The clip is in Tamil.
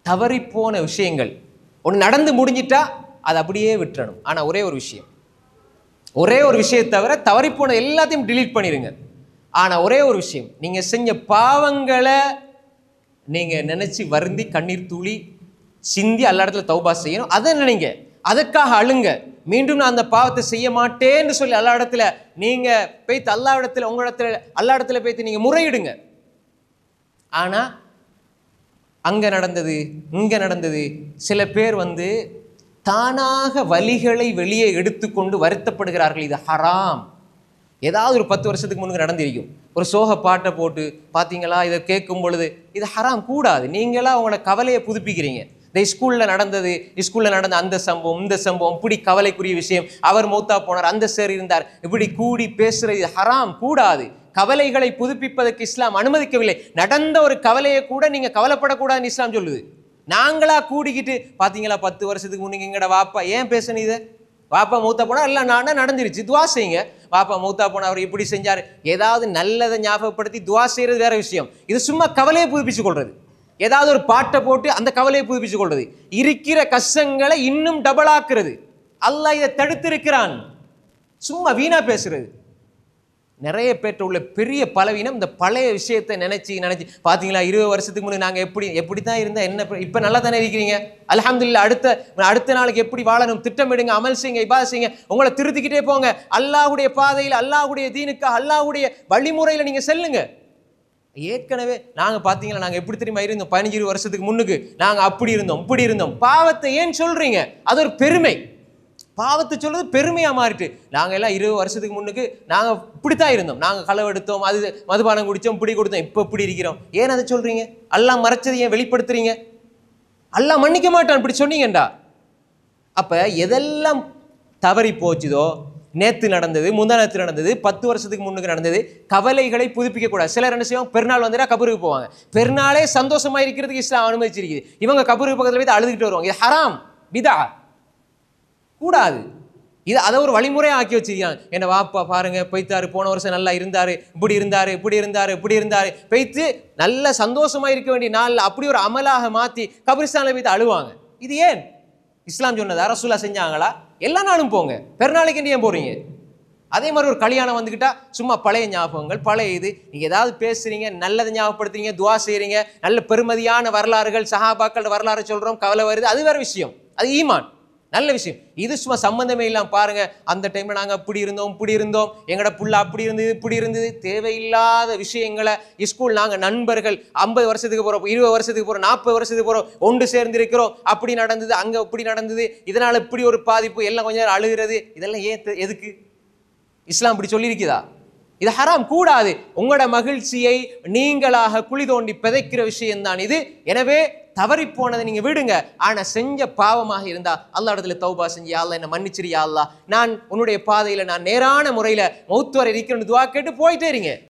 தவறிப்போன விஷயங்கள் ஒன்று நடந்து முடிஞ்சிட்டா அதை அப்படியே விட்டுறணும். ஆனால் ஒரே ஒரு விஷயத்தை தவிர தவறிப்போன எல்லாத்தையும் டிலீட் பண்ணிடுங்க. ஆனால் ஒரே ஒரு விஷயம், நீங்கள் செஞ்ச பாவங்களை நீங்கள் நினச்சி வருந்தி கண்ணீர் தூளி சிந்தி எல்லா இடத்துல தௌபா செய்யணும். அதை நினைங்க, அதற்காக அழுங்க. மீண்டும் நான் அந்த பாவத்தை செய்ய மாட்டேன்னு சொல்லி எல்லா இடத்துல நீங்கள் போய்த்து எல்லா இடத்துல எல்லா இடத்துல போய்த்து நீங்கள் முறையிடுங்க. ஆனால் அங்கே நடந்தது இங்கே நடந்தது. சில பேர் தானாக வலிகளை வெளியே எடுத்துக்கொண்டு வருத்தப்படுகிறார்கள். இது ஹராம். ஏதாவது ஒரு 10 வருஷத்துக்கு முன்னுக்கு நடந்திருக்கும். ஒரு சோக பாட்டை போட்டு பார்த்தீங்களா, இதை கேட்கும் பொழுது இது ஹராம், கூடாது. நீங்களா உங்களோட கவலையை புதுப்பிக்கிறீங்க. இந்த ஸ்கூலில் நடந்த அந்த சம்பவம் இந்த சம்பவம் இப்படி கவலைக்குரிய விஷயம், அவர் மௌத்தா போனார், அந்த சார் இருந்தார், இப்படி கூடி பேசுறது ஹராம், கூடாது. கவலைகளை புதுப்பிப்பதற்கு இஸ்லாம் அனுமதிக்கவில்லை. நடந்த ஒரு கவலையை கூட நீங்க கவலைப்படக்கூடாதுன்னு இஸ்லாம் சொல்லுது. நாங்களா கூடிக்கிட்டு பார்த்தீங்களா 10 வருஷத்துக்கு முன்னுக்கு எங்கட வாப்பா ஏன் பேசணும், இதை வாப்பா மௌத்தா போனா எல்லாம் நானா நடந்துருச்சு, துவா செய்யுங்க. வாப்பா மௌத்தா போனா அவர் இப்படி செஞ்சார், ஏதாவது நல்லதை ஞாபகப்படுத்தி துவா செய்யறது வேற விஷயம். இது சும்மா கவலையை புதுப்பிச்சு கொள்றது. ஏதாவது ஒரு பாட்டை போட்டு அந்த கவலையை புதுப்பிச்சு கொள்றது, இருக்கிற கஷ்டங்களை இன்னும் டபுள் ஆக்குறது. அல்லாஹ் இதை தடுத்திருக்கிறான். சும்மா வீணா பேசுறது. நிறைய பேர்ட்ட உள்ள பெரிய பலவீனம் இந்த பழைய விஷயத்தை நினைச்சு பார்த்தீங்களா, 20 வருஷத்துக்கு முன்னாடி நாங்கள் எப்படி தான் இருந்தால் என்ன, இப்போ நல்லா தானே இருக்கிறீங்க, அல்ஹம்துலில்லாஹ். அடுத்த நாளைக்கு எப்படி வாழணும் திட்டமிடுங்க, அமல் செய்யுங்க, இபாதத் செய்யுங்க, உங்களை திருத்திக்கிட்டே போங்க. அல்லாஹ்வுடைய பாதையில், அல்லாஹ்வுடைய தீனுக்காக, அல்லாஹ்வுடைய வழிமுறையில் நீங்கள் செல்லுங்க. ஏற்கனவே நாங்கள் பார்த்தீங்களா நாங்கள் எப்படி தெரியுமா இருந்தோம், 15-20 வருஷத்துக்கு முன்னுக்கு நாங்கள் அப்படி இருந்தோம் இப்படி இருந்தோம். பாவத்தை ஏன் சொல்றீங்க? அது ஒரு பெருமை. பாவத்தை சொல்றது பெருமையா மாறிட்டு. நாங்கள் எல்லாம் 20 வருஷத்துக்கு முன்னுக்கு நாங்கள் இப்படித்தான் இருந்தோம், நாங்கள் களவெடுத்தோம், அது மதுபானம் குடித்தோம், இப்படி கொடுத்தோம், இப்போ இப்படி இருக்கிறோம். ஏன் அதை சொல்றீங்க? அல்லாஹ் மறைச்சது ஏன் வெளிப்படுத்துறீங்க? அல்லாஹ் மன்னிக்க மாட்டான் இப்படி சொன்னீங்கண்டா. அப்ப எதெல்லாம் தவறி போச்சுதோ, நேற்று நடந்தது, முந்தானத்து நடந்தது, 10 வருஷத்துக்கு முன்னுக்கு நடந்தது, கவலைகளை புதுப்பிக்க கூடாது. சிலர் என்ன செய்வாங்க, பெருநாள் வந்துட்டா கபருக்கு போவாங்க. பெருநாளே சந்தோஷமா இருக்கிறதுக்கு இஸ்லாம் அனுமதிச்சிருக்குது. இவங்க கபருக்கு பக்கத்துல போய் அழுதுகிட்டு வருவாங்க. இது ஹராம், பிதா, கூடாது. இது அதை ஒரு வழிமுறையாக ஆக்கி வச்சிருக்காங்க. என்ன வாப்பா பாருங்க போய்த்தாரு, போன வருஷம் நல்லா இருந்தாரு, இப்படி இருந்தாரு போய்த்து நல்ல சந்தோஷமா இருக்க வேண்டிய நாளில் அப்படி ஒரு அமலாக மாற்றி கபிரிஸ்தானில் போய்த்து அழுவாங்க. இது ஏன் இஸ்லாம் சொன்னதா? ரசூலுல்லாஹ் செஞ்சாங்களா? எல்லா நாளும் போங்க, பெருநாளைக்கு ஏன் போறீங்க? அதே மாதிரி ஒரு கல்யாணம் வந்துக்கிட்டா சும்மா பழைய ஞாபகங்கள், பழைய இது, நீங்கள் ஏதாவது பேசுறீங்க, நல்லதை ஞாபகப்படுத்துறீங்க, துவா செய்கிறீங்க, நல்ல பெருமதியான வரலாறுகள், சஹாபாக்கள் வரலாறு சொல்கிறோம், கவலை வருது, அது வேறு விஷயம், அது ஈமான், நல்ல விஷயம். இது சும்மா சம்பந்தமே இல்லாம பாருங்க, அந்த டைம்ல நாங்க அப்படி இருந்தோம், எங்கட புள்ள அப்படி இருந்தது இப்படி இருந்தது, தேவையில்லாத விஷயங்களை. ஸ்கூல் நாங்க நண்பர்கள் 50 வருஷத்துக்கு போறோம், 20 வருஷத்துக்கு போறோம், 40 வருஷத்துக்கு போறோம், ஒன்று சேர்ந்து இருக்கிறோம், அப்படி நடந்தது, அங்க இப்படி நடந்தது, இதனால இப்படி ஒரு பாதிப்பு, எல்லாம் கொஞ்ச நேரம் அழுகிறது, இதெல்லாம் ஏன் எதுக்கு? இஸ்லாம் இப்படி சொல்லியிருக்குதா? இது ஹராம், கூடாது. உங்களோட மகிழ்ச்சியை நீங்களாக குழி தோண்டி பிதைக்கிற விஷயம்தான் இது. எனவே தவறி போனதை நீங்க விடுங்க. ஆனா செஞ்ச பாவமாக இருந்தா அல்லாஹ் இடத்துல தௌபா செஞ்சு, அல்லாஹ் என்ன மன்னிச்சிரியா, அல்லாஹ் நான் உன்னுடைய பாதையில நான் நேரான முறையில மௌத் வரை இருக்கிறேன்னு துஆ கேட்டு போயிட்டே இருங்க.